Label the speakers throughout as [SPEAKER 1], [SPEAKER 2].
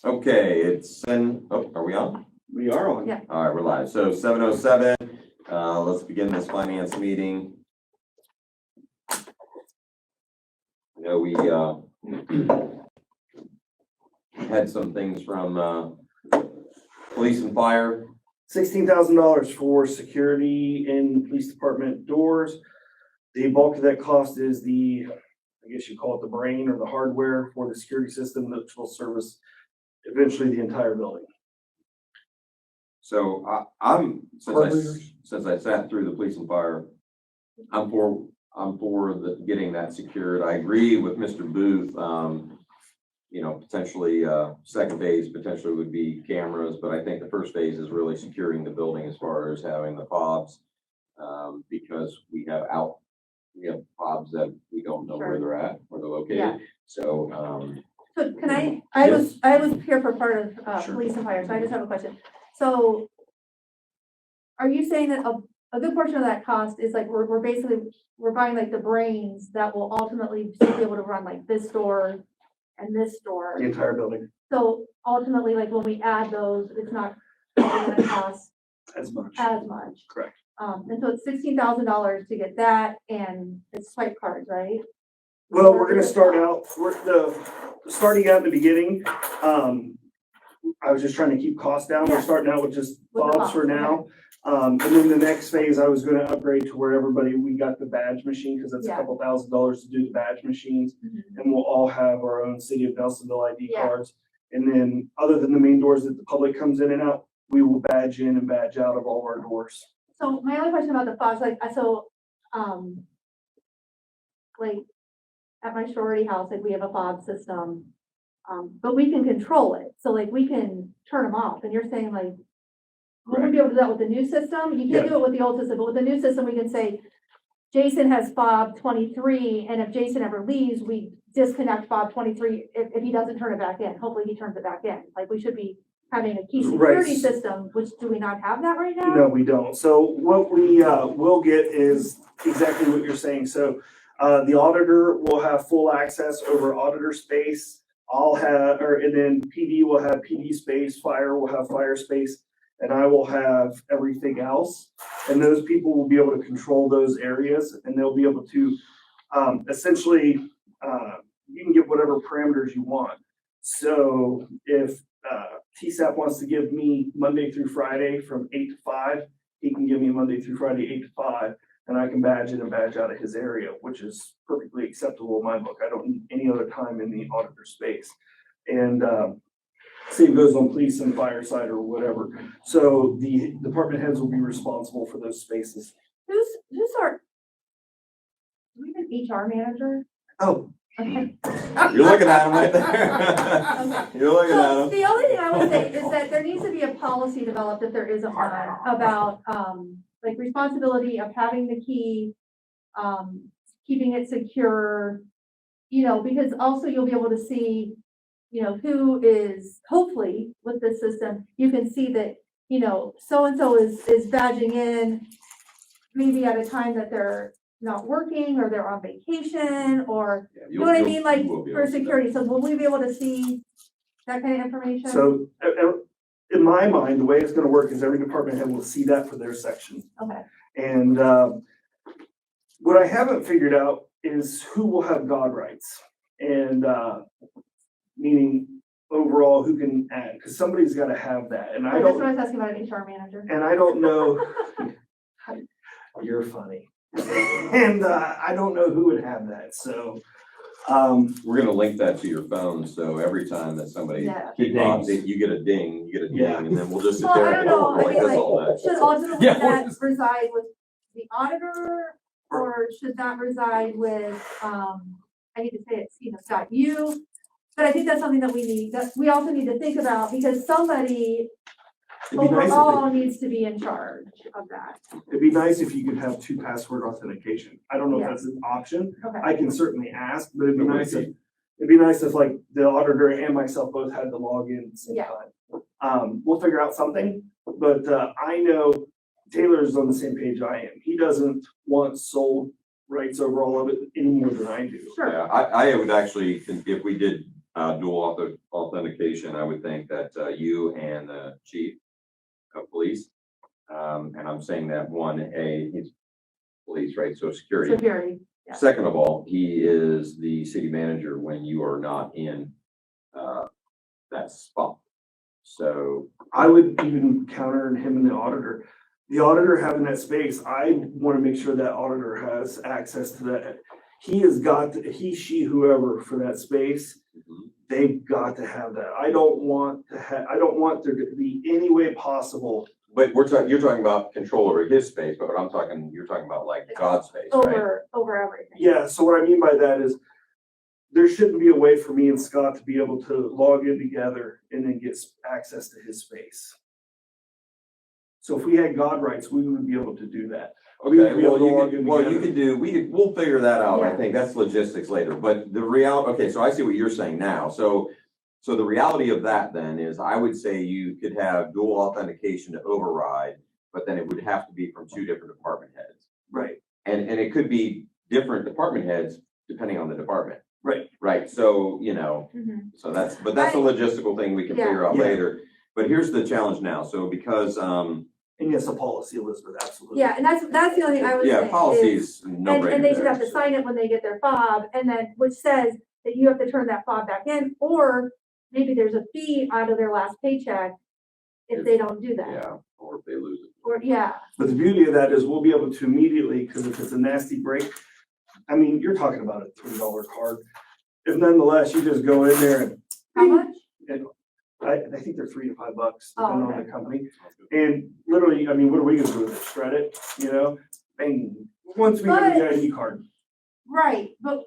[SPEAKER 1] Okay, are we on?
[SPEAKER 2] We are on.
[SPEAKER 3] Yeah.
[SPEAKER 1] All right, we're live. So 7:07, let's begin this finance meeting. I know we had some things from police and fire.
[SPEAKER 2] $16,000 for security in the police department doors. The bulk of that cost is I guess you call it the brain or the hardware for the security system that will service eventually the entire building.
[SPEAKER 1] So since I sat through the police and fire, I'm for getting that secured. I agree with Mr. Booth. Potentially second phase potentially would be cameras, but I think the first phase is really securing the building as far as having the fobs, because we have fobs that we don't know where they're at, where they're located.
[SPEAKER 3] Yeah.
[SPEAKER 1] So
[SPEAKER 3] can I
[SPEAKER 1] Yes.
[SPEAKER 3] was here for part of
[SPEAKER 2] Sure.
[SPEAKER 3] police and fire, so I just have a question. So are you saying that a good portion of that cost is like, we're buying like the brains that will ultimately be able to run like this store and this store?
[SPEAKER 2] The entire building
[SPEAKER 3] So ultimately, like when we add those, it's not going to cost
[SPEAKER 2] as much.
[SPEAKER 3] as much.
[SPEAKER 2] Correct.
[SPEAKER 3] And so it's $16,000 to get that, and it's swipe cards, right?
[SPEAKER 2] Well, we're gonna start out, starting out in the beginning, I was just trying to keep costs down. We're
[SPEAKER 3] Yeah.
[SPEAKER 2] starting out with just
[SPEAKER 3] With the
[SPEAKER 2] fobs for
[SPEAKER 3] fobs,
[SPEAKER 2] now. And then the next phase, I was gonna upgrade to where we got the badge machine, because that's a
[SPEAKER 3] Yeah.
[SPEAKER 2] couple $1,000s to do the badge machines.
[SPEAKER 3] Mhm.
[SPEAKER 2] And we'll all have our own City of Nelsonville ID
[SPEAKER 3] Yeah.
[SPEAKER 2] cards. And then, other than the main doors that the public comes in and out, we will badge in and badge out of all of our doors.
[SPEAKER 3] So my other question about the fobs, like at my sorority house, like we have a fob system, but we can control it. So like we can turn them off. And you're saying like, will we be able to do that with the new system? You can't do it with the old system, but with the new system, we can say, Jason has fob 23, and if Jason ever leaves, we disconnect fob 23 if he doesn't turn it back in. Hopefully he turns it back in. Like we should be having a key security
[SPEAKER 2] Right.
[SPEAKER 3] system, which do we not have that right now?
[SPEAKER 2] No, we don't. So what we will get is exactly what you're saying. So the auditor will have full access over auditor space. And then PD will have PD space, fire will have fire space, and I will have everything else. And those people will be able to control those areas, and they'll be able to essentially, you can give whatever parameters you want. So if TSAP wants to give me Monday through Friday from 8 to 5, he can give me Monday through Friday, 8 to 5, and I can badge in and badge out of his area, which is perfectly acceptable in my book. I don't need any other time in the auditor space. And same goes on police and fire side or whatever. So the department heads will be responsible for those spaces.
[SPEAKER 3] Who's our, do we have an HR manager?
[SPEAKER 2] Oh,
[SPEAKER 3] Okay.
[SPEAKER 1] you're looking at him right there. You're looking at
[SPEAKER 3] So
[SPEAKER 1] him.
[SPEAKER 3] the only thing I would say is that there needs to be a policy developed, if there isn't one, about like responsibility of having the key, keeping it secure, because also you'll be able to see, who is, hopefully with this system, you can see that, so-and-so is badging in maybe at a time that they're not working or they're on vacation or, you know what I mean? Like for security. So will we be able to see that kind of information?
[SPEAKER 2] so in my mind, the way it's going to work is every department head will see that for their section.
[SPEAKER 3] Okay.
[SPEAKER 2] And what I haven't figured out is who will have God rights, and meaning overall who can add, because somebody's got to have that. And
[SPEAKER 3] That's what I was asking about an HR manager.
[SPEAKER 2] And I don't know. You're funny. And I don't know who would have that. So
[SPEAKER 1] We're gonna link that to your phone, so every time that somebody
[SPEAKER 3] Yeah.
[SPEAKER 1] pops it, you get a ding,
[SPEAKER 2] Yeah.
[SPEAKER 1] and then we'll just sit
[SPEAKER 3] Well,
[SPEAKER 1] there
[SPEAKER 3] I
[SPEAKER 1] and
[SPEAKER 3] don't know. I
[SPEAKER 1] like
[SPEAKER 3] mean,
[SPEAKER 1] this all day.
[SPEAKER 3] should ultimately
[SPEAKER 1] Yeah,
[SPEAKER 3] that
[SPEAKER 1] what is-
[SPEAKER 3] reside with the auditor, or should that reside with, I hate to say it, Scott, you? But I think that's something that we also need to think about, because somebody
[SPEAKER 2] it'd be nice
[SPEAKER 3] overall needs to be in charge of that.
[SPEAKER 2] it'd be nice if you could have 2 password authentication. I don't know if
[SPEAKER 3] Yeah.
[SPEAKER 2] that's an option.
[SPEAKER 3] Okay.
[SPEAKER 2] I can certainly ask, but it'd be
[SPEAKER 1] It would
[SPEAKER 2] nice
[SPEAKER 1] be.
[SPEAKER 2] if like the auditor and myself both had to log in at the same
[SPEAKER 3] Yeah.
[SPEAKER 2] time. We'll figure out something, but I know Taylor's on the same page I am. He doesn't want sole rights over all of it any more than I do.
[SPEAKER 3] Sure.
[SPEAKER 1] Yeah, I would actually think if we did dual authentication, I would think that, you and the chief of police, and I'm saying that he's police, right? So security.
[SPEAKER 3] Security, yeah.
[SPEAKER 1] Second of all, he is the city manager when you are not in, that spot. So,
[SPEAKER 2] I would even counter him and the auditor. The auditor having that space, I want to make sure that auditor has access to that. He has got, she, whoever for that space, they've got to have that. I don't want there to be any way possible.
[SPEAKER 1] but you're talking about control over his space, but you're talking about like God's space, right?
[SPEAKER 3] Over everything.
[SPEAKER 2] Yeah, so what I mean by that is there shouldn't be a way for me and Scott to be able to log in together and then get access to his space. So if we had God rights, we would be able to do that.
[SPEAKER 1] Okay, we'll figure that out. I think that's logistics later, but okay, so I see what you're saying now. So the reality of that then is I would say you could have dual authentication to override, but then it would have to be from two different department heads.
[SPEAKER 2] Right.
[SPEAKER 1] And it could be different department heads depending on the department.
[SPEAKER 2] Right.
[SPEAKER 1] Right. So, so that's a logistical thing we can figure out later. But here's the challenge now. So because,
[SPEAKER 2] and yes, a policy, Elizabeth, absolutely.
[SPEAKER 3] Yeah, and that's the only thing I would say.
[SPEAKER 1] Yeah, policies.
[SPEAKER 3] And they should have to sign it when they get their fob, and then, which says that you have to turn that fob back in, or maybe there's a fee out of their last paycheck if they don't do that.
[SPEAKER 1] Yeah, or if they lose it.
[SPEAKER 2] But the beauty of that is we'll be able to immediately, because if it's a nasty break, I mean, you're talking about a $3 card. If nonetheless, you just go in there and.
[SPEAKER 3] How much?
[SPEAKER 2] And I think they're $3 to $5, depending on
[SPEAKER 3] okay.
[SPEAKER 2] the company. And literally, I mean, what are we gonna do with it? Shred it, bang, once we get the ID card.
[SPEAKER 3] Right, but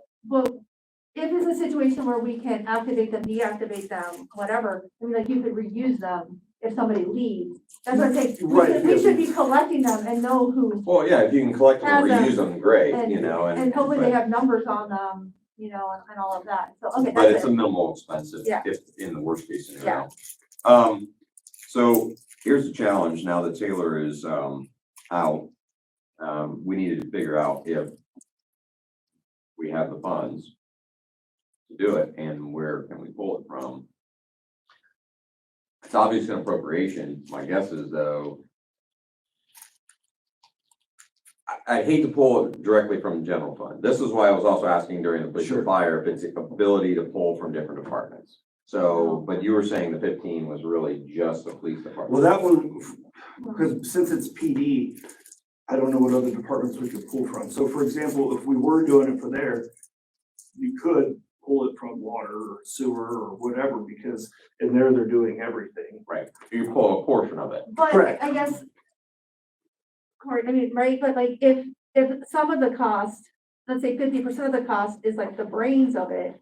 [SPEAKER 3] if it's a situation where we can activate them, deactivate them, whatever, I mean, like you could reuse them if somebody leaves. That's what I'm saying. We should be collecting them and know who.
[SPEAKER 1] Well, yeah, if you can collect them and reuse them, great,
[SPEAKER 3] and hopefully they have numbers on them, and all of that. So, okay,
[SPEAKER 1] but it's a minimal expensive if in the worst case scenario. So here's the challenge now that Taylor is out. We needed to figure out if we have the funds to do it and where can we pull it from. It's obviously an appropriation. My guess is though, I hate to pull it directly from the general fund. This is why I was also asking during the police and fire if it's ability to pull from different departments. So, but you were saying the 15 was really just the police department.
[SPEAKER 2] Well, that one, because since it's PD, I don't know what other departments we could pull from. So for example, if we were doing it for there, you could pull it from water or sewer or whatever, because in there they're doing everything.
[SPEAKER 1] Right. You pull a portion of it.
[SPEAKER 3] But
[SPEAKER 2] Correct.
[SPEAKER 3] I guess, I mean, right, but like if some of the cost, let's say 50% of the cost is like the brains of it,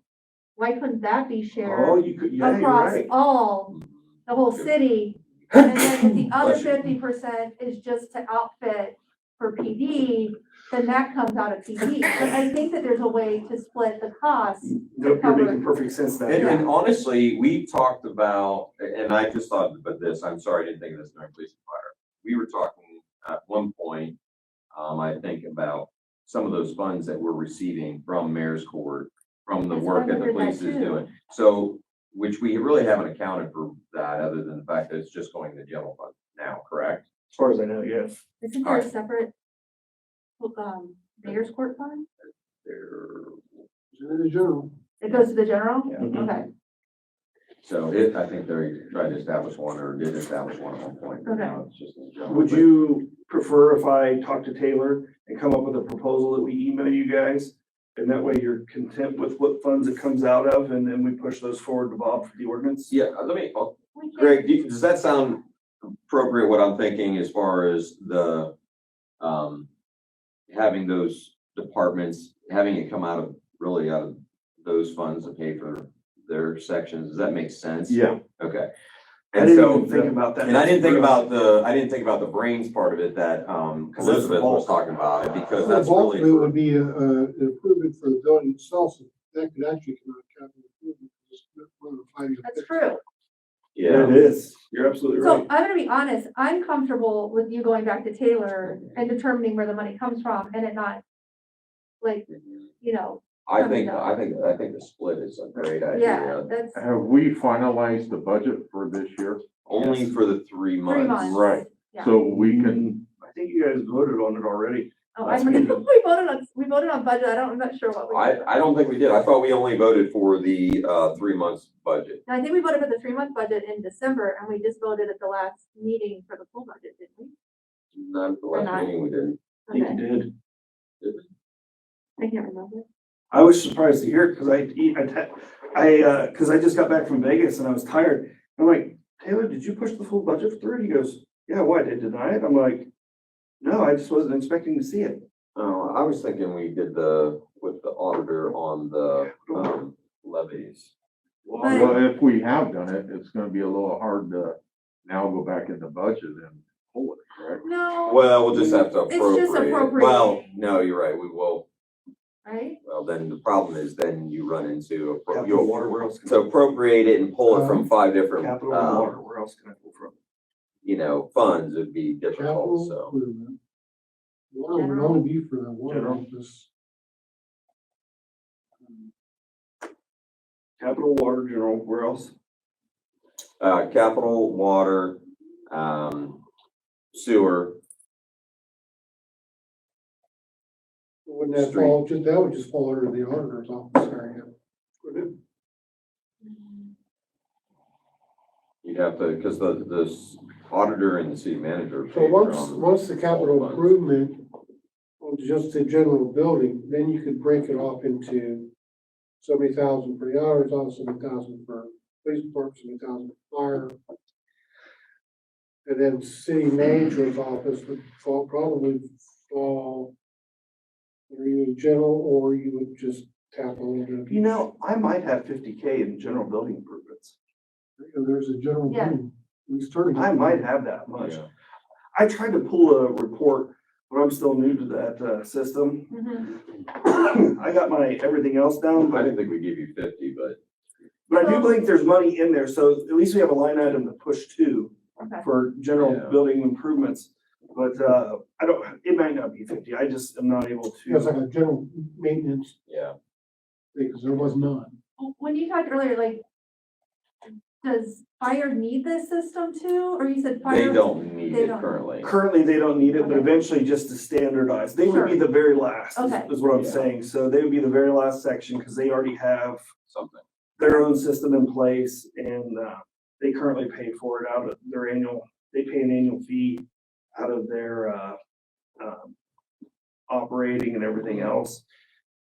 [SPEAKER 3] why couldn't that be shared
[SPEAKER 2] Oh, you could, yeah, you're
[SPEAKER 3] across
[SPEAKER 2] right.
[SPEAKER 3] the whole city? And then if the other
[SPEAKER 1] Bless you.
[SPEAKER 3] 50% is just to outfit for PD, then that comes out of PD. But I think that there's a way to split the cost.
[SPEAKER 2] Nope, you're making perfect sense now.
[SPEAKER 1] And honestly, we talked about, and I just thought about this, I'm sorry, I didn't think of this during police and fire. We were talking at one point, I think about some of those funds that we're receiving from mayor's court, from the
[SPEAKER 3] That's
[SPEAKER 1] work
[SPEAKER 3] what I
[SPEAKER 1] that the
[SPEAKER 3] wondered
[SPEAKER 1] police
[SPEAKER 3] that
[SPEAKER 1] is
[SPEAKER 3] too.
[SPEAKER 1] doing. So, which we really haven't accounted for that other than the fact that it's just going to the general fund now, correct?
[SPEAKER 2] As far as I know, yes.
[SPEAKER 3] Isn't there a separate, mayor's court fund?
[SPEAKER 1] There,
[SPEAKER 4] In the general.
[SPEAKER 3] It goes to the general?
[SPEAKER 1] Yeah.
[SPEAKER 3] Okay,
[SPEAKER 1] so I think they tried to establish one or did establish one at one point. but now it's just in the general.
[SPEAKER 2] Would
[SPEAKER 1] But-
[SPEAKER 2] you prefer if I talk to Taylor and come up with a proposal that we email you guys? And that way you're content with what funds it comes out of, and then we push those forward to Bob for the ordinance?
[SPEAKER 1] Yeah, let me,
[SPEAKER 3] we can,
[SPEAKER 1] Greg, does that sound appropriate, what I'm thinking, as far as the, having those departments, having it come out of those funds to pay for their sections? Does that make sense?
[SPEAKER 2] Yeah.
[SPEAKER 1] Okay.
[SPEAKER 2] I
[SPEAKER 1] And
[SPEAKER 2] didn't
[SPEAKER 1] so,
[SPEAKER 2] even think about that.
[SPEAKER 1] and I didn't think about the brains part of it that,
[SPEAKER 2] Because that's the
[SPEAKER 1] Elizabeth was
[SPEAKER 2] bulk.
[SPEAKER 1] talking about it, because
[SPEAKER 4] The
[SPEAKER 1] that's
[SPEAKER 4] bulk
[SPEAKER 1] really.
[SPEAKER 4] of it
[SPEAKER 1] for-
[SPEAKER 4] would be an improvement for the building itself, so that could actually come out of capital improvement. Just run a 5-year
[SPEAKER 3] that's
[SPEAKER 4] fix.
[SPEAKER 3] true.
[SPEAKER 2] Yeah, it is. You're absolutely
[SPEAKER 3] So
[SPEAKER 2] right.
[SPEAKER 3] I'm gonna be honest, I'm comfortable with you going back to Taylor and determining where the money comes from and it not, like,
[SPEAKER 1] I think the split is a great idea.
[SPEAKER 3] Yeah, that's
[SPEAKER 5] Have we finalized the budget for this year?
[SPEAKER 1] Only for the 3 months.
[SPEAKER 3] 3 months.
[SPEAKER 5] Right,
[SPEAKER 3] Yeah.
[SPEAKER 5] so we can,
[SPEAKER 2] I think you guys voted on it already.
[SPEAKER 3] Oh,
[SPEAKER 2] Last
[SPEAKER 3] we
[SPEAKER 2] meeting.
[SPEAKER 3] voted on budget. I'm not sure what we.
[SPEAKER 1] I don't think we did. I thought we only voted for the 3 months budget.
[SPEAKER 3] I think we voted for the 3-month budget in December, and we just voted at the last meeting for the full budget, didn't we?
[SPEAKER 1] Not the
[SPEAKER 3] Or
[SPEAKER 1] last
[SPEAKER 3] not?
[SPEAKER 1] meeting we did.
[SPEAKER 2] I think
[SPEAKER 3] Okay,
[SPEAKER 2] you did.
[SPEAKER 3] I can't remember.
[SPEAKER 2] I was surprised to hear it because because I just got back from Vegas and I was tired. I'm like, Taylor, did you push the full budget through? He goes, yeah, why, did deny it? I'm like, no, I just wasn't expecting to see it.
[SPEAKER 1] Oh, I was thinking we did with the auditor on the levies.
[SPEAKER 5] well, if we have done it, it's gonna be a little hard to now go back in the budget and pull it, correct?
[SPEAKER 3] No,
[SPEAKER 1] Well, we'll just have to
[SPEAKER 3] It's just
[SPEAKER 1] appropriate it.
[SPEAKER 3] appropriating.
[SPEAKER 1] Well, no, you're right, we will.
[SPEAKER 3] right?
[SPEAKER 1] Well, then the problem is then you run into,
[SPEAKER 2] Capital water, where else?
[SPEAKER 1] to appropriate it and pull it from 5 different,
[SPEAKER 2] Capital and water, where else can I pull from?
[SPEAKER 1] funds, it'd be difficult,
[SPEAKER 4] Capital
[SPEAKER 1] so.
[SPEAKER 4] improvement. Water would
[SPEAKER 3] General.
[SPEAKER 4] only be for the water
[SPEAKER 2] General.
[SPEAKER 4] office.
[SPEAKER 2] Capital, water, general, where else?
[SPEAKER 1] Capital, water, sewer,
[SPEAKER 4] Wouldn't that
[SPEAKER 1] Street.
[SPEAKER 4] fall, that would just fall under the auditor's office area.
[SPEAKER 1] you'd have to, because the auditor and the city manager.
[SPEAKER 4] So
[SPEAKER 1] pay for
[SPEAKER 4] once the capital
[SPEAKER 1] funds.
[SPEAKER 4] improvement, on just the general building, then you could break it off into so many thousand for the auditor's office, so many thousand for police department, so many thousand for fire. And then city manager's office would probably fall either you general or you would just tap into.
[SPEAKER 2] You know, I might have 50K in general building improvements.
[SPEAKER 4] There's a general.
[SPEAKER 3] Yeah.
[SPEAKER 4] building. We started.
[SPEAKER 2] I might have that much.
[SPEAKER 1] Yeah.
[SPEAKER 2] I tried to pull a report, but I'm still new to that system.
[SPEAKER 3] Mhm.
[SPEAKER 2] I got my everything else down,
[SPEAKER 1] I
[SPEAKER 2] but
[SPEAKER 1] didn't think we'd give you 50,
[SPEAKER 2] I do think there's money in there, so at least we have a line item to push to
[SPEAKER 3] Okay.
[SPEAKER 2] for general
[SPEAKER 1] Yeah.
[SPEAKER 2] building improvements. But, I don't, it might not be 50, I just am not able
[SPEAKER 4] It's like
[SPEAKER 2] to.
[SPEAKER 4] a general maintenance,
[SPEAKER 1] yeah.
[SPEAKER 4] because there was none.
[SPEAKER 3] When you talked earlier, like, does fire need this system too? Or you said fire?
[SPEAKER 1] They don't need
[SPEAKER 3] They
[SPEAKER 1] it
[SPEAKER 3] don't.
[SPEAKER 1] currently.
[SPEAKER 2] Currently, they don't need it, but
[SPEAKER 3] Okay.
[SPEAKER 2] eventually just to standardize, they would be
[SPEAKER 3] Sure.
[SPEAKER 2] the very last,
[SPEAKER 3] Okay.
[SPEAKER 2] is what I'm
[SPEAKER 1] Yeah.
[SPEAKER 2] saying. So they would be the very last section, because they already have
[SPEAKER 1] Something.
[SPEAKER 2] their own system in place, and they currently pay for it out of their annual, they pay an annual fee out of their operating and everything else.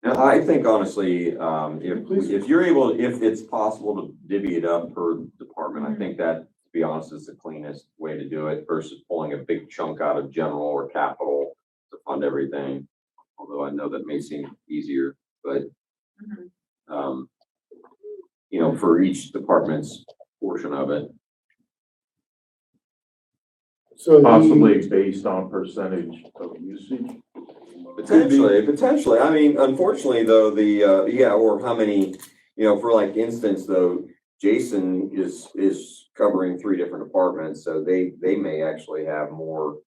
[SPEAKER 1] Now, I think honestly, if you're able, if it's possible to divvy it up per department, I think that, to be honest, is the cleanest way to do it versus pulling a big chunk out of general or capital to fund everything. Although I know that may seem easier, but,
[SPEAKER 3] Mhm.
[SPEAKER 1] For each department's portion of it.
[SPEAKER 4] So
[SPEAKER 5] Possibly based on percentage of usage.
[SPEAKER 1] Potentially. I mean, unfortunately though, or how many, for like instance though, Jason is covering 3 different departments, so they may actually have more.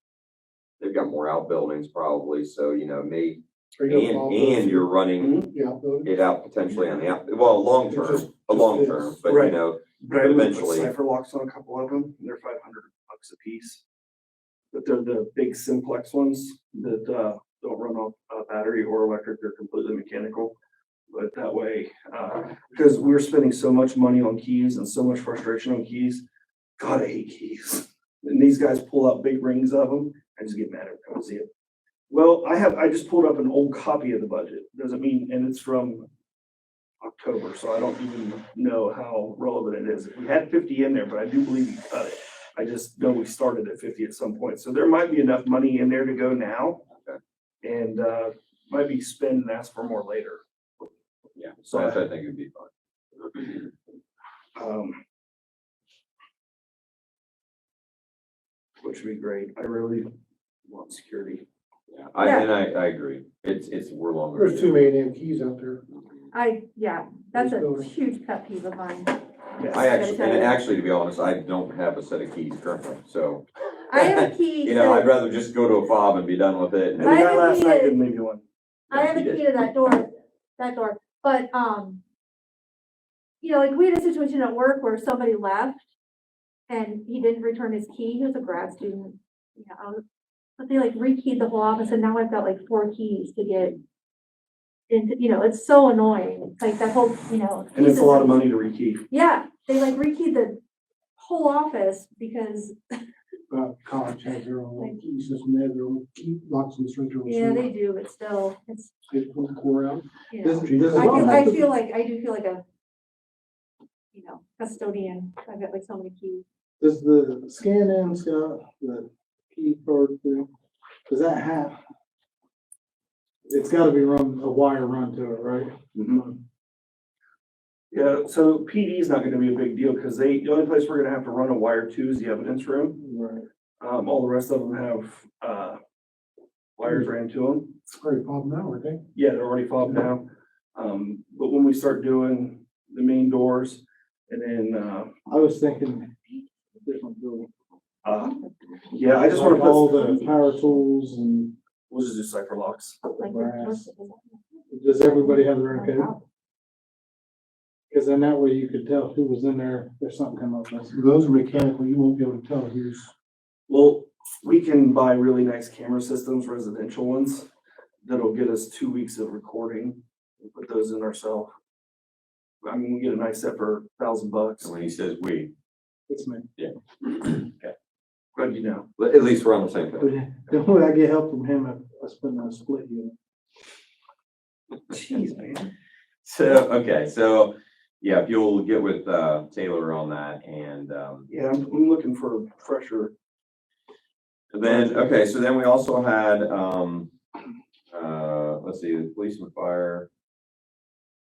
[SPEAKER 1] They've got more outbuildings probably, so may, and you're running
[SPEAKER 4] Yeah.
[SPEAKER 1] it out potentially on the long
[SPEAKER 4] It
[SPEAKER 1] term,
[SPEAKER 4] just-
[SPEAKER 1] a long
[SPEAKER 4] just
[SPEAKER 1] term,
[SPEAKER 4] is.
[SPEAKER 1] but
[SPEAKER 2] Right. But I
[SPEAKER 1] Eventually.
[SPEAKER 2] put cipher locks on a couple of them, and they're $500 a piece. But they're the big simplex ones that don't run off battery or electric, they're completely mechanical. But that way, because we're spending so much money on keys and so much frustration on keys, God, I hate keys. And these guys pull out big rings of them, I just get mad every time I see it. Well, I just pulled up an old copy of the budget, doesn't mean, and it's from October, so I don't even know how relevant it is. We had 50 in there, but I do believe we cut it. I just know we started at 50 at some point, so there might be enough money in there to go now.
[SPEAKER 1] Okay.
[SPEAKER 2] And might be spend and ask for more later.
[SPEAKER 1] yeah, so I think it'd be fine.
[SPEAKER 2] Which would be great. I really want security.
[SPEAKER 1] Yeah,
[SPEAKER 3] Yeah.
[SPEAKER 1] I agree. We're longer.
[SPEAKER 4] There's too many damn keys out there.
[SPEAKER 3] That's a huge pet peeve of mine.
[SPEAKER 1] Actually, to be honest, I don't have a set of keys currently, so.
[SPEAKER 3] I have a key.
[SPEAKER 1] I'd rather just go to a fob and be done with it.
[SPEAKER 2] And the
[SPEAKER 3] I have
[SPEAKER 2] guy
[SPEAKER 3] a
[SPEAKER 2] last
[SPEAKER 3] key
[SPEAKER 2] night
[SPEAKER 3] to-
[SPEAKER 2] didn't leave you one.
[SPEAKER 3] I have a key to that door, but, like we had a situation at work where somebody left and he didn't return his key. He was a grad student. But they like rekeyed the whole office and now I've got like 4 keys to get into, it's so annoying. It's like that whole,
[SPEAKER 2] And it's a lot of money to rekey.
[SPEAKER 3] Yeah, they like rekeyed the whole office because,
[SPEAKER 4] College has their own key system, they have their own key locks and switches.
[SPEAKER 3] yeah, they do, but still, it's,
[SPEAKER 4] They pull the core out.
[SPEAKER 3] you know.
[SPEAKER 4] Does-
[SPEAKER 3] I do feel like a, custodian. I've got like so many keys.
[SPEAKER 6] Does the scan in, Scott, the key card thing, does that have? It's gotta be a wire run to it, right?
[SPEAKER 2] Yeah, so PD is not gonna be a big deal, because the only place we're gonna have to run a wire to is the evidence room.
[SPEAKER 6] Right.
[SPEAKER 2] All the rest of them have, wires ran to them.
[SPEAKER 4] It's very pop now, I think.
[SPEAKER 2] Yeah, they're already fobbed now. But when we start doing the main doors, and then,
[SPEAKER 6] I was thinking different building.
[SPEAKER 2] yeah, I just wanna
[SPEAKER 6] Like all
[SPEAKER 2] put,
[SPEAKER 6] the power tools and
[SPEAKER 2] we'll just do cipher locks.
[SPEAKER 3] Like,
[SPEAKER 6] brass. Does everybody have their own code? Cause then that way you could tell who was in there if something come up.
[SPEAKER 4] Those are mechanical, you won't be able to tell who's.
[SPEAKER 2] Well, we can buy really nice camera systems, residential ones, that'll get us 2 weeks of recording and put those in ourselves. I mean, we get a nice set for $1,000.
[SPEAKER 1] And when he says we,
[SPEAKER 6] It's me.
[SPEAKER 2] Glad you know.
[SPEAKER 1] at least we're on the same page.
[SPEAKER 6] Then when I get help from him, I spend on a split unit.
[SPEAKER 2] Jeez, man.
[SPEAKER 1] So, yeah, if you'll get with, Taylor on that and,
[SPEAKER 2] Yeah, I'm looking for fresher.
[SPEAKER 1] then, okay, so then we also had, let's see, the police and fire.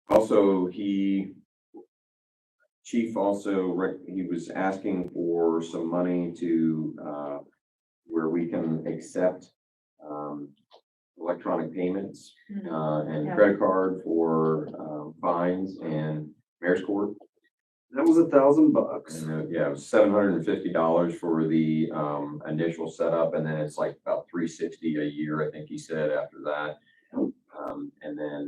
[SPEAKER 1] Also, Chief also, he was asking for some money to, where we can accept, electronic payments, and
[SPEAKER 3] Yeah.
[SPEAKER 1] credit card for, fines and mayor's court.
[SPEAKER 2] That was $1,000.
[SPEAKER 1] And, yeah, it was $750 for the, initial setup, and then it's like about $360 a year, I think he said after that. And then,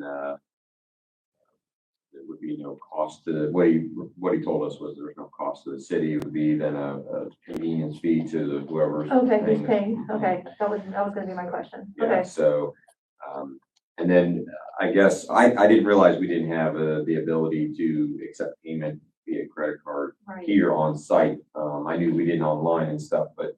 [SPEAKER 1] there would be no cost to, what he told us was there's no cost to the city. It would be then a convenience fee to the whoever's.
[SPEAKER 3] Okay, who's
[SPEAKER 1] the-
[SPEAKER 3] paying? Okay, that was gonna be my question.
[SPEAKER 1] Yeah,
[SPEAKER 3] Okay.
[SPEAKER 1] so, and then I guess I didn't realize we didn't have, the ability to accept payment via credit card
[SPEAKER 3] Right.
[SPEAKER 1] here on site. I knew we didn't online and stuff, but,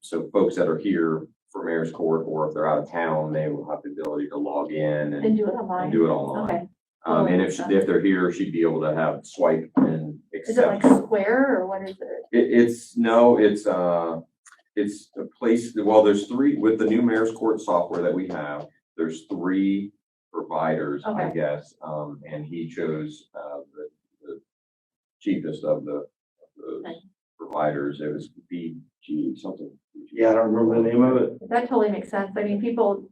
[SPEAKER 1] so folks that are here for mayor's court, or if they're out of town, they will have the ability to log in
[SPEAKER 3] And
[SPEAKER 1] and
[SPEAKER 3] do it online?
[SPEAKER 1] do it online.
[SPEAKER 3] Okay.
[SPEAKER 1] And if they're here, she'd be able to have swipe and
[SPEAKER 3] Is it like
[SPEAKER 1] accept.
[SPEAKER 3] Square or what is it?
[SPEAKER 1] It's a place, well, there's 3, with the new mayor's court software that we have, there's 3 providers, I
[SPEAKER 3] Okay.
[SPEAKER 1] guess. And he chose, the cheapest of the
[SPEAKER 3] Okay.
[SPEAKER 1] providers. It was BG something.
[SPEAKER 2] Yeah, I don't remember the name of it.
[SPEAKER 3] That totally makes sense. I mean, people,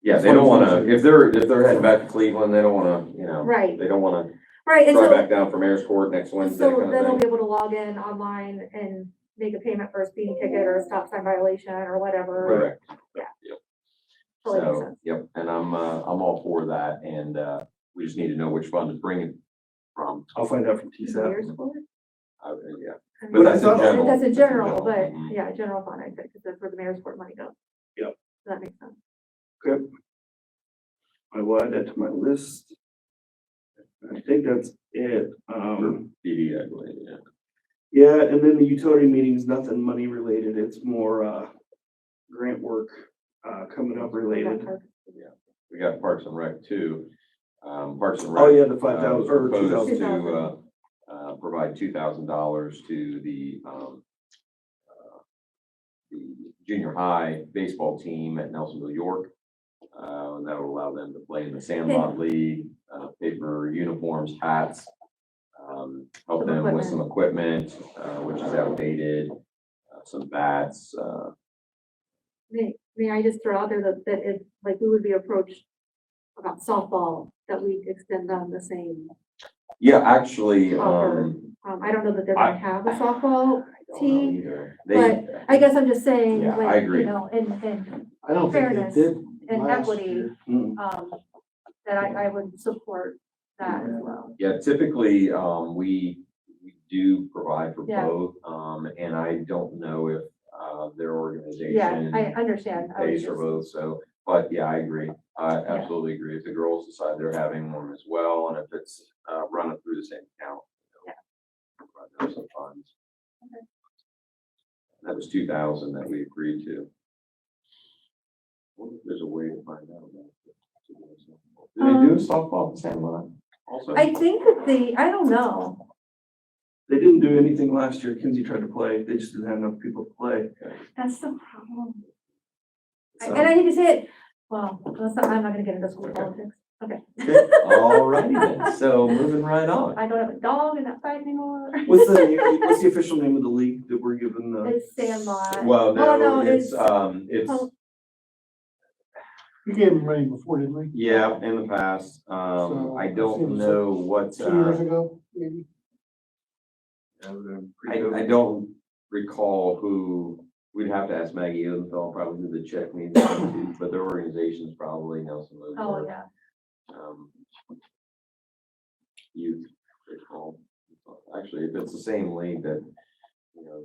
[SPEAKER 1] Yeah, they don't wanna, if they're heading back to Cleveland, they don't wanna,
[SPEAKER 3] right,
[SPEAKER 1] they don't wanna
[SPEAKER 3] right. And
[SPEAKER 1] drive
[SPEAKER 3] so,
[SPEAKER 1] back down for mayor's court next Wednesday
[SPEAKER 3] so
[SPEAKER 1] kind
[SPEAKER 3] then they'll
[SPEAKER 1] of
[SPEAKER 3] be
[SPEAKER 1] thing.
[SPEAKER 3] able to log in online and make a payment for a speeding ticket or a stop sign violation or whatever.
[SPEAKER 1] Correct.
[SPEAKER 3] Yeah.
[SPEAKER 1] Yep.
[SPEAKER 3] Totally makes
[SPEAKER 1] So,
[SPEAKER 3] sense.
[SPEAKER 1] yep, and I'm all for that, and, we just need to know which fund to bring it from.
[SPEAKER 2] I'll find out from TSAP.
[SPEAKER 3] Years for it?
[SPEAKER 1] Yeah.
[SPEAKER 3] I
[SPEAKER 1] But
[SPEAKER 3] mean,
[SPEAKER 1] that's in
[SPEAKER 2] thought-
[SPEAKER 1] general.
[SPEAKER 3] That's in general,
[SPEAKER 1] That's
[SPEAKER 3] but
[SPEAKER 1] Mhm.
[SPEAKER 3] yeah, general fund, I think, because that's where the mayor's court money goes.
[SPEAKER 2] Yep.
[SPEAKER 3] So that makes sense.
[SPEAKER 2] Okay. I will add that to my list. I think that's it.
[SPEAKER 1] For PD, I believe, yeah.
[SPEAKER 2] Yeah, and then the utility meeting's nothing money related. It's more, grant work, coming up related.
[SPEAKER 1] We got Parks and Rec too. Parks and Rec.
[SPEAKER 2] Oh, yeah, the 5,000 or
[SPEAKER 1] proposed
[SPEAKER 2] 2,000.
[SPEAKER 1] to, provide $2,000 to the junior high baseball team at Nelsonville, York. And that will allow them to play in the Sandlot League, pay for uniforms, hats, help
[SPEAKER 3] Some
[SPEAKER 1] them with some equipment, which is outdated, some bats,
[SPEAKER 3] May I just throw out there that if, like, we would be approached about softball, that we extend them the same
[SPEAKER 1] yeah, actually,
[SPEAKER 3] offer. I don't know that they're gonna have a softball
[SPEAKER 1] I don't know
[SPEAKER 3] team,
[SPEAKER 1] either.
[SPEAKER 3] but I guess I'm just saying,
[SPEAKER 1] Yeah, I
[SPEAKER 3] like,
[SPEAKER 1] agree.
[SPEAKER 3] and
[SPEAKER 6] I don't think
[SPEAKER 3] Fairness
[SPEAKER 6] they did
[SPEAKER 3] and
[SPEAKER 6] last
[SPEAKER 3] equity,
[SPEAKER 6] year.
[SPEAKER 2] Mm.
[SPEAKER 3] that I would support that as well.
[SPEAKER 1] Yeah, typically, we do provide for
[SPEAKER 3] Yeah.
[SPEAKER 1] both, and I don't know if, their
[SPEAKER 3] Yeah,
[SPEAKER 1] organization
[SPEAKER 3] I understand. I was
[SPEAKER 1] pays for
[SPEAKER 3] just-
[SPEAKER 1] both, so, but yeah, I agree. I absolutely agree. If the girls decide they're having one as well, and if it's, running through the same account.
[SPEAKER 3] Yeah.
[SPEAKER 1] There's some funds.
[SPEAKER 3] Okay.
[SPEAKER 1] That was 2,000 that we agreed to. I wonder if there's a way to find out about it. Do they do a softball at the same line also?
[SPEAKER 3] I think that I don't know.
[SPEAKER 2] They didn't do anything last year. Kinsey tried to play. They just didn't have enough people to play.
[SPEAKER 3] That's the problem.
[SPEAKER 2] So-
[SPEAKER 3] And I hate to say it, well, I'm not gonna get into school politics. Okay.
[SPEAKER 1] All righty then, so moving right on.
[SPEAKER 3] I don't have a dog in that fight anymore.
[SPEAKER 2] What's the official name of the league that we're giving the?
[SPEAKER 3] It's Sandlot.
[SPEAKER 1] Well, no, it's,
[SPEAKER 3] Oh,
[SPEAKER 4] We gave them rain before, didn't we?
[SPEAKER 1] yeah, in the past,
[SPEAKER 4] So,
[SPEAKER 1] I don't know what,
[SPEAKER 4] 2 years ago, maybe?
[SPEAKER 1] I don't recall who, we'd have to ask Maggie Odenthal probably who the check needs to go to, but their organization's probably Nelsonville.
[SPEAKER 3] Oh, yeah.
[SPEAKER 1] Youth, they call. Actually, if it's the same league that, you know,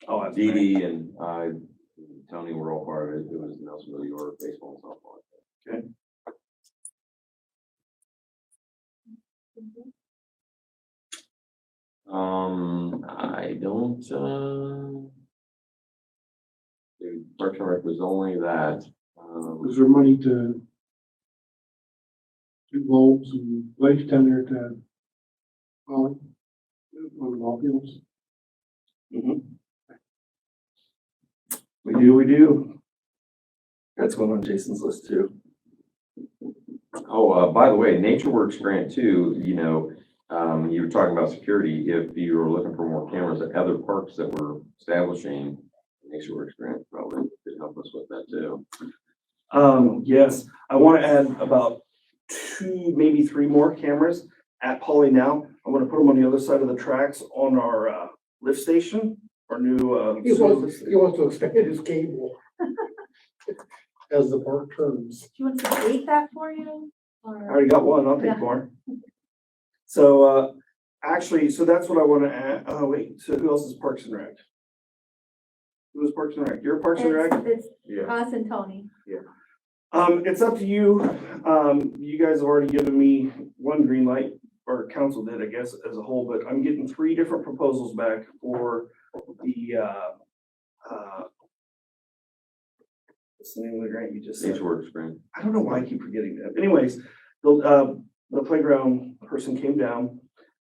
[SPEAKER 2] Oh, that's
[SPEAKER 1] Dee Dee and I, Tony were all part of it, it was Nelsonville, York, baseball and softball.
[SPEAKER 2] Okay. Mm-hmm.
[SPEAKER 1] I don't, the Parks and Rec was only that,
[SPEAKER 4] Was there money to do bulbs and lights down there to Holly on the ball fields?
[SPEAKER 2] Mhm. We do. That's going on Jason's list too.
[SPEAKER 1] oh, by the way, Nature Works grant too, you know, you were talking about security, if you were looking for more cameras at other parks that we're establishing, Nature Works grant probably could help us with that too.
[SPEAKER 2] Yes, I want to add about 2, maybe 3 more cameras at Poly now. I want to put them on the other side of the tracks on our, lift station, our new,
[SPEAKER 4] He wants to expand his cable as the park turns.
[SPEAKER 3] Do you want to date that for you?
[SPEAKER 2] I
[SPEAKER 3] Or,
[SPEAKER 2] already got one, I'll
[SPEAKER 3] Yeah.
[SPEAKER 2] take more. So, actually, so that's what I want to add. Oh, wait, so who else is Parks and Rec? Who is Parks and Rec? You're Parks and Rec?
[SPEAKER 3] it's
[SPEAKER 1] Yeah.
[SPEAKER 3] us and Tony.
[SPEAKER 2] It's up to you. You guys have already given me one green light, or council did, I guess, as a whole, but I'm getting 3 different proposals back for the, what's the name of the grant you just said?
[SPEAKER 1] Nature Works grant.
[SPEAKER 2] I don't know why I keep forgetting that. Anyways, the playground person came down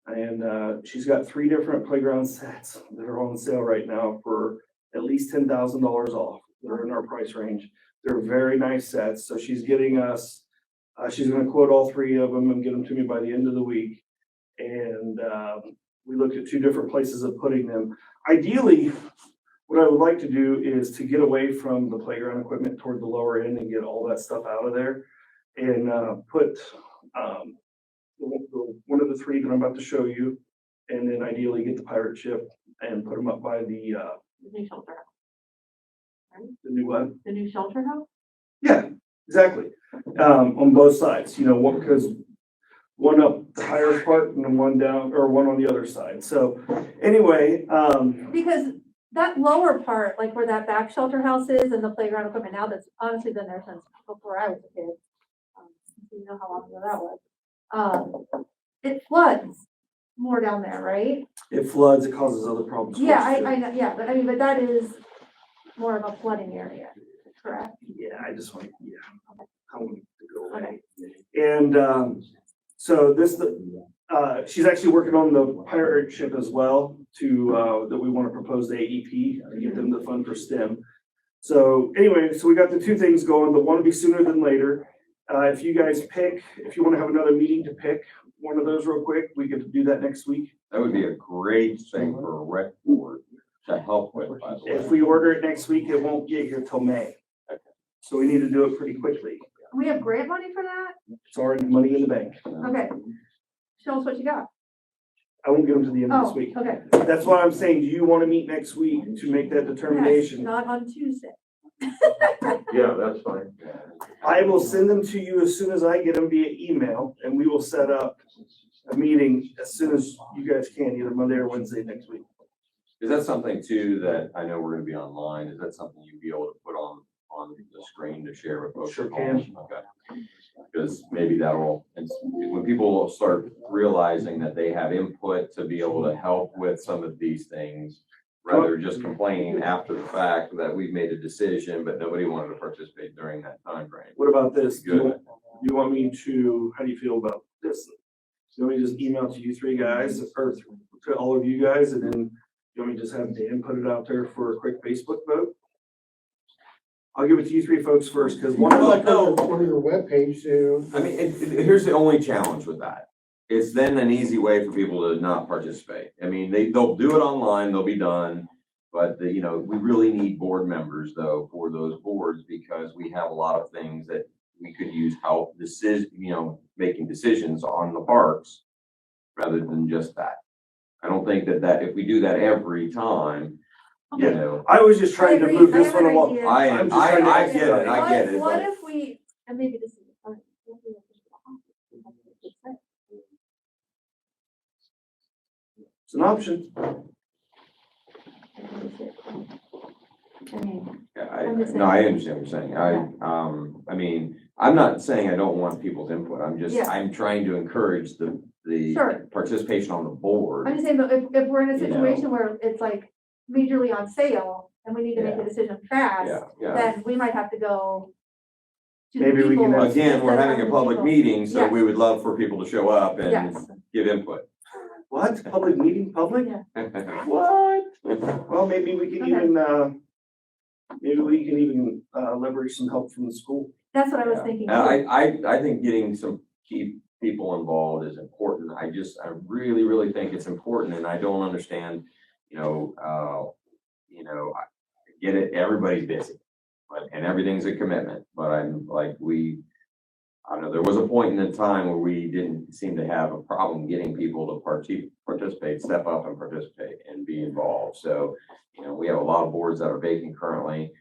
[SPEAKER 2] and, she's got 3 different playground sets that are on sale right now for at least $10,000 off. They're in our price range. They're very nice sets. So she's getting us, she's gonna quote all 3 of them and get them to me by the end of the week. And, we looked at 2 different places of putting them. Ideally, what I would like to do is to get away from the playground equipment toward the lower end and get all that stuff out of there. And, put, one of the 3 that I'm about to show you, and then ideally get the pirate ship and put them up by the
[SPEAKER 3] new shelter house.
[SPEAKER 2] new one.
[SPEAKER 3] The new shelter house?
[SPEAKER 2] Yeah, exactly. On both sides, you know, one, because one up the higher part and then one down, or one on the other side. So anyway,
[SPEAKER 3] Because that lower part, like where that back shelter house is and the playground equipment now, that's honestly been there since before I was a kid. You know how long ago that was. It floods more down there, right?
[SPEAKER 2] it floods, it causes other problems. for
[SPEAKER 3] Yeah,
[SPEAKER 2] us, too.
[SPEAKER 3] I know, yeah, but I mean, but that is more of a flooding area, correct?
[SPEAKER 2] Yeah, I just want, yeah, I want it to go away. And, so this, she's actually working on the pirate ship as well to, that we want to propose the AEP to get them the fund for STEM. So anyway, so we got the 2 things going, but one will be sooner than later. If you guys pick, if you want to have another meeting to pick one of those real quick, we get to do that next week.
[SPEAKER 1] That would be a great thing for a rec board to help with, by the
[SPEAKER 2] If
[SPEAKER 1] way.
[SPEAKER 2] we order it next week, it won't get here till May. So we need to do it pretty quickly.
[SPEAKER 3] We have grant money for that?
[SPEAKER 2] It's already money in the bank.
[SPEAKER 3] Okay. Show us what you got.
[SPEAKER 2] I won't get them to the end of this
[SPEAKER 3] Oh,
[SPEAKER 2] week.
[SPEAKER 3] okay.
[SPEAKER 2] That's why I'm saying, do you want to meet next week to make that
[SPEAKER 3] Yes,
[SPEAKER 2] determination?
[SPEAKER 3] not on Tuesday.
[SPEAKER 5] Yeah, that's fine.
[SPEAKER 2] I will send them to you as soon as I get them via email, and we will set up a meeting as soon as you guys can, either Monday or Wednesday next week.
[SPEAKER 1] Is that something too that I know we're gonna be online? Is that something you'd be able to put on the screen to share with folks?
[SPEAKER 2] Sure
[SPEAKER 1] at home?
[SPEAKER 2] can.
[SPEAKER 1] Okay. Because maybe that'll, when people start realizing that they have input to be able to help with some of these things, rather just complain after the fact that we've made a decision, but nobody wanted to participate during that time frame.
[SPEAKER 2] What about this?
[SPEAKER 1] Good.
[SPEAKER 2] You want me to, how do you feel about this? You want me to just email to you three guys, or to all of you guys, and then you want me to just have Dan put it out there for a quick Facebook vote? I'll give it to you three folks first, because one of
[SPEAKER 4] Like
[SPEAKER 2] them,
[SPEAKER 4] on your webpage too.
[SPEAKER 1] I mean, here's the only challenge with that. It's then an easy way for people to not participate. I mean, they'll do it online, they'll be done. But we really need board members though for those boards, because we have a lot of things that we could use help making decisions on the parks rather than just that. I don't think that if we do that every time,
[SPEAKER 2] I was just trying to
[SPEAKER 3] agree.
[SPEAKER 2] move
[SPEAKER 3] I
[SPEAKER 2] this
[SPEAKER 3] have
[SPEAKER 2] one
[SPEAKER 3] an
[SPEAKER 2] along.
[SPEAKER 3] idea.
[SPEAKER 1] I get it, I get it.
[SPEAKER 3] What
[SPEAKER 1] But
[SPEAKER 3] if we, and maybe this is.
[SPEAKER 2] It's an option.
[SPEAKER 3] I mean,
[SPEAKER 1] yeah,
[SPEAKER 3] I'm just
[SPEAKER 1] no, I
[SPEAKER 3] saying.
[SPEAKER 1] understand what you're saying. I mean, I'm not saying I don't want people's input.
[SPEAKER 3] Yeah.
[SPEAKER 1] I'm trying to encourage the
[SPEAKER 3] Sure.
[SPEAKER 1] participation on the board.
[SPEAKER 3] I'm just saying, but if we're in a
[SPEAKER 1] You know.
[SPEAKER 3] situation where it's like majorly on sale and we need to make a decision fast,
[SPEAKER 1] Yeah.
[SPEAKER 3] then we might have to go to the
[SPEAKER 2] Maybe we can
[SPEAKER 3] people
[SPEAKER 2] have-
[SPEAKER 1] Again, we're
[SPEAKER 3] instead of
[SPEAKER 1] having a
[SPEAKER 3] the
[SPEAKER 1] public
[SPEAKER 3] people.
[SPEAKER 1] meeting, so
[SPEAKER 3] Yes.
[SPEAKER 1] we would love for people to show up and
[SPEAKER 3] Yes,
[SPEAKER 1] give input.
[SPEAKER 2] What? Public meeting, public?
[SPEAKER 3] Yeah.
[SPEAKER 2] What? Well, maybe we can
[SPEAKER 3] Okay.
[SPEAKER 2] even, leverage some help from the school.
[SPEAKER 3] that's what I was
[SPEAKER 1] Yeah.
[SPEAKER 3] thinking.
[SPEAKER 1] And
[SPEAKER 3] too.
[SPEAKER 1] I think getting some key people involved is important. I really, really think it's important, and I don't understand, I get it, everybody's busy, and everything's a commitment, but I'm like, I don't know, there was a point in the time where we didn't seem to have a problem getting people to participate, step up and participate and be involved. So, we have a lot of boards that are vacant currently,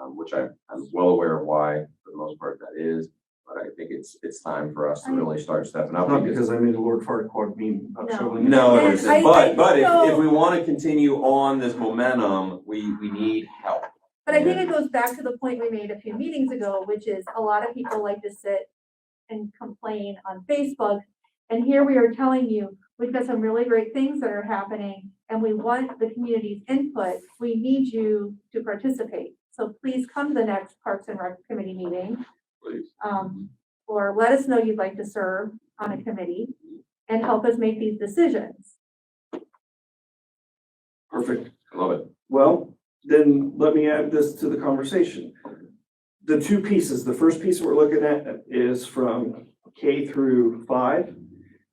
[SPEAKER 1] which I'm well aware of why, for the most part, that is. But I think it's time for us to really start stepping up.
[SPEAKER 2] Not because I made a Lord Farquhar meme about
[SPEAKER 3] No.
[SPEAKER 2] shoveling.
[SPEAKER 1] No,
[SPEAKER 3] And
[SPEAKER 1] it isn't.
[SPEAKER 3] I
[SPEAKER 1] But
[SPEAKER 3] think so.
[SPEAKER 1] if we want to continue on this momentum, we need help.
[SPEAKER 3] But I think it goes back to the point we made a few meetings ago, which is a lot of people like to sit and complain on Facebook. And here we are telling you, we've got some really great things that are happening and we want the community's input. We need you to participate. So please come to the next Parks and Rec Committee meeting.
[SPEAKER 1] Please.
[SPEAKER 3] Or let us know you'd like to serve on a committee and help us make these decisions.
[SPEAKER 2] Perfect.
[SPEAKER 1] I love it.
[SPEAKER 2] Well, then let me add this to the conversation. The two pieces, the first piece we're looking at is from K through 5,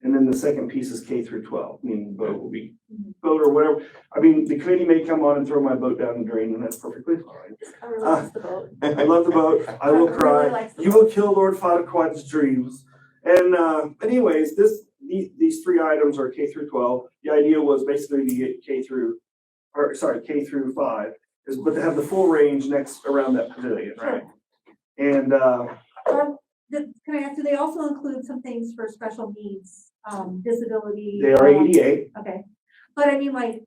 [SPEAKER 2] and then the second piece is K through 12, meaning boat will be boat or whatever. I mean, the committee may come on and throw my boat down the drain, and that's perfectly fine.
[SPEAKER 3] I really like the vote.
[SPEAKER 2] I love the boat. I will
[SPEAKER 3] Really
[SPEAKER 2] cry.
[SPEAKER 3] likes the
[SPEAKER 2] You will kill Lord Farquaad's dreams. And anyways, these three items are K through 12. The idea was basically to get K through 5, but to have the full range next around that pavilion, right? And
[SPEAKER 3] Can I ask, do they also include some things for special needs, disability?
[SPEAKER 2] they are ADA.
[SPEAKER 3] Okay, but I mean, like,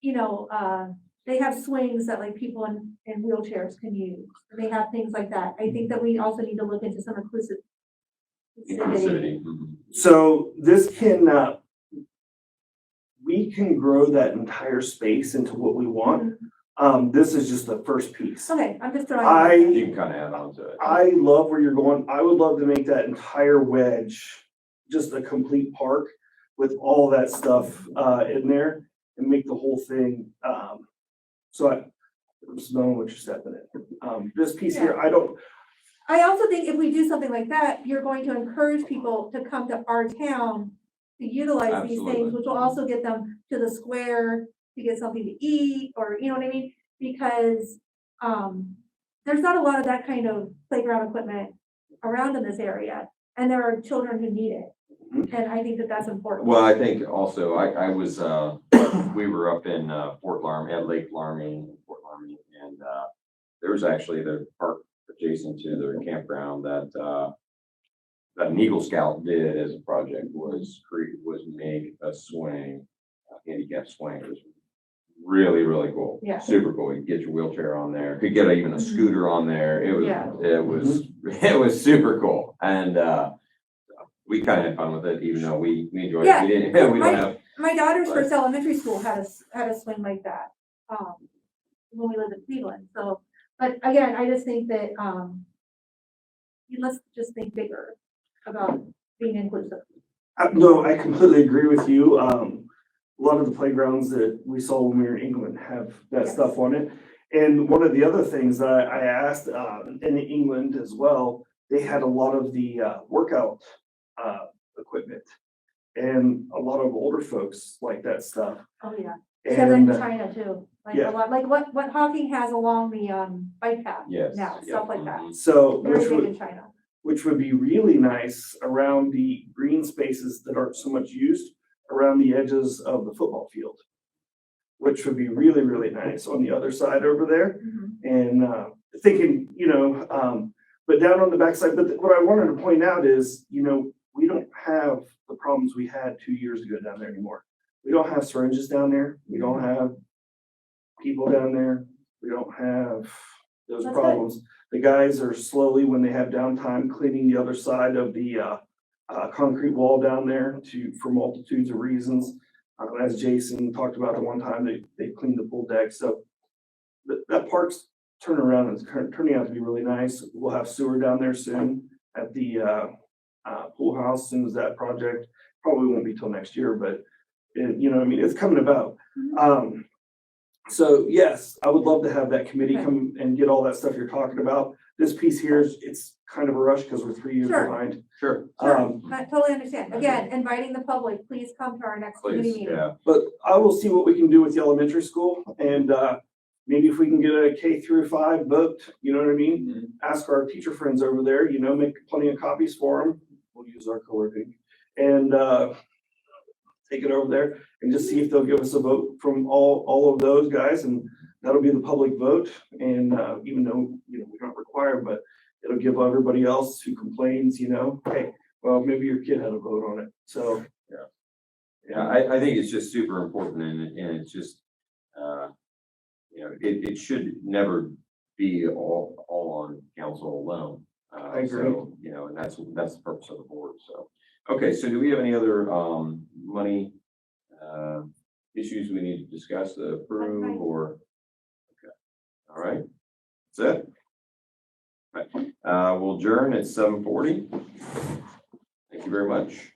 [SPEAKER 3] they have swings that like people in wheelchairs can use. They have things like that. I think that we also need to look into some inclusivity.
[SPEAKER 1] Inclusivity.
[SPEAKER 2] So this can we can grow that entire space into what we want. This is just the first piece.
[SPEAKER 3] Okay, I'm just throwing.
[SPEAKER 1] You can kind of add on to it.
[SPEAKER 2] I love where you're going. I would love to make that entire wedge just a complete park with all that stuff in there and make the whole thing. So I'm smelling what you're stepping in. This piece here,
[SPEAKER 3] I also think if we do something like that, you're going to encourage people to come to our town to utilize these
[SPEAKER 1] Absolutely.
[SPEAKER 3] things, which will also get them to the square to get something to eat, or you know what I mean? Because there's not a lot of that kind of playground equipment around in this area, and there are children who need it. And I think that that's important.
[SPEAKER 1] Well, I think also, I was, we were up in Fort Laramie, at Lake Laramie, Fort Laramie, and there's actually the park adjacent to their campground that an Eagle Scout did as a project was make a swing, a handicap swing. It was really, really cool.
[SPEAKER 3] Yeah.
[SPEAKER 1] Super cool. You could get your wheelchair on there, could get even a scooter on there.
[SPEAKER 3] Yeah.
[SPEAKER 1] It was super cool. And, we kind of had fun with it, even though we enjoyed
[SPEAKER 3] Yeah.
[SPEAKER 1] it. We didn't, we don't
[SPEAKER 3] My-
[SPEAKER 1] have,
[SPEAKER 3] My daughter's
[SPEAKER 1] Right.
[SPEAKER 3] first elementary school had a swing like that, when we lived in Cleveland, so, but again, I just think that, let's just think bigger about being inclusive.
[SPEAKER 2] No, I completely agree with you. A lot of the playgrounds that we saw when we were in England have that
[SPEAKER 3] Yes.
[SPEAKER 2] stuff on it. And one of the other things that I asked, in England as well, they had a lot of the, workout, equipment. And a lot of older folks like that stuff.
[SPEAKER 3] Oh, yeah. They have that
[SPEAKER 2] And
[SPEAKER 3] in China too, like
[SPEAKER 2] yeah.
[SPEAKER 3] a lot, like what Hawking has along the, bike path
[SPEAKER 1] yes.
[SPEAKER 3] now,
[SPEAKER 1] yeah,
[SPEAKER 3] stuff like that.
[SPEAKER 1] mhm.
[SPEAKER 2] so,
[SPEAKER 3] Very
[SPEAKER 2] which
[SPEAKER 3] big
[SPEAKER 2] would,
[SPEAKER 3] in China.
[SPEAKER 2] which would be really nice around the green spaces that aren't so much used around the edges of the football field. Which would be really, really nice on the other side over there.
[SPEAKER 3] Mhm.
[SPEAKER 2] And thinking, but down on the backside, but what I wanted to point out is, we don't have the problems we had 2 years ago down there anymore. We don't have syringes down there. We don't have people down there. We don't have those
[SPEAKER 3] That's good.
[SPEAKER 2] problems. The guys are slowly, when they have downtime, cleaning the other side of the concrete wall down there for multitudes of reasons. As Jason talked about the one time, they cleaned the pool deck. So that park's turning around and it's turning out to be really nice. We'll have sewer down there soon at the pool house. As soon as that project, probably won't be till next year, but it's coming about. So yes, I would love to have that committee
[SPEAKER 3] Okay.
[SPEAKER 2] come and get all that stuff you're talking about. This piece here it's kind of a rush because we're 3 years
[SPEAKER 3] Sure.
[SPEAKER 2] behind.
[SPEAKER 1] Sure.
[SPEAKER 3] Sure, I totally understand. Again, inviting the public, please come to our next committee
[SPEAKER 1] Please,
[SPEAKER 3] meeting.
[SPEAKER 1] yeah.
[SPEAKER 2] But I will see what we can do with the elementary school and maybe if we can get a K through 5 booked, you know what I mean?
[SPEAKER 1] Mhm.
[SPEAKER 2] Ask our teacher friends over there, make plenty of copies for them. We'll use our co-working and take it over there and just see if they'll give us a vote from all of those guys. And that'll be the public vote. And even though, we're not required, but it'll give everybody else who complains, hey, well, maybe your kid had a vote on it. So.
[SPEAKER 1] Yeah, I think it's just super important and it's just, it should never be all on council alone.
[SPEAKER 2] I agree.
[SPEAKER 1] So, and that's the purpose of the board, so. Okay, so do we have any other, money, issues we need to discuss, approve, or? Okay, all right, that's it. All right, we'll adjourn at 7:40. Thank you very much.